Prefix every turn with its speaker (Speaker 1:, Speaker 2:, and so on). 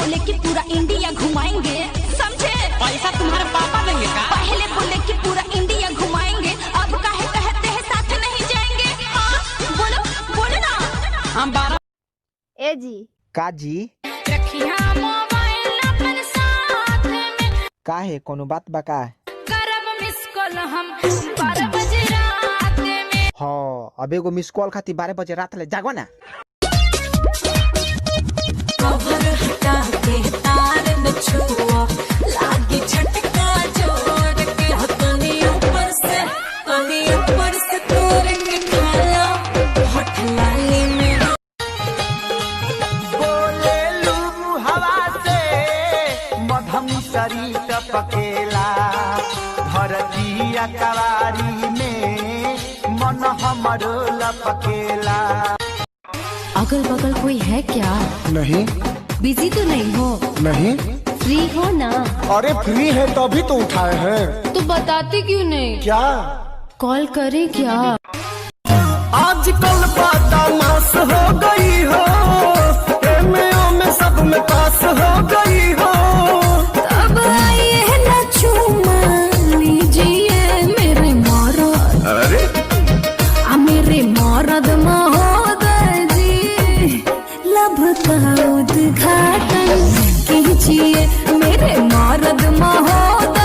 Speaker 1: बोले कि पूरा इंडिया घुमाएंगे, समझे?
Speaker 2: पैसा तुम्हारे पापा देंगे का?
Speaker 1: पहले बोले कि पूरा इंडिया घुमाएंगे, अब काहे कहते हैं साथ नहीं जाएंगे? हाँ बोलो बोलो ना।
Speaker 2: हम 12
Speaker 3: ए जी
Speaker 4: का जी
Speaker 1: रखिया मोबाइल अपन साथ में,
Speaker 4: काहे कोनो बात बा का?
Speaker 1: करब मिस कॉल हम 12 बजे रात में।
Speaker 4: हाँ अब एगो मिस कॉल खाती 12 बजे रात ले जागो ना।
Speaker 1: कवर हटा के तार न छुआ, लागी झटका जोड़ के तनी ऊपर से तोड़ के खाला होठ लाली में।
Speaker 5: बोले लू हवा से मधम सरी टपकेला, धरतिया कवारी में मन हमरो लपकेला।
Speaker 6: अगल बगल कोई है क्या?
Speaker 7: नहीं
Speaker 6: बिजी तो नहीं हो?
Speaker 7: नहीं।
Speaker 6: फ्री हो ना?
Speaker 7: अरे फ्री है तो अभी तो उठाए हैं।
Speaker 6: तो बताते क्यों नहीं?
Speaker 7: क्या
Speaker 6: कॉल करें क्या?
Speaker 5: आजकल बदमाश हो गई हो, प्रेमियों में सब में पास हो गई हो।
Speaker 1: अब आइए ना चूमा लीजिए मेरे मरद,
Speaker 5: अरे
Speaker 1: मेरे मरद महोदय जी, लब का उद्घाटन कीजिए मेरे मरद महोदय।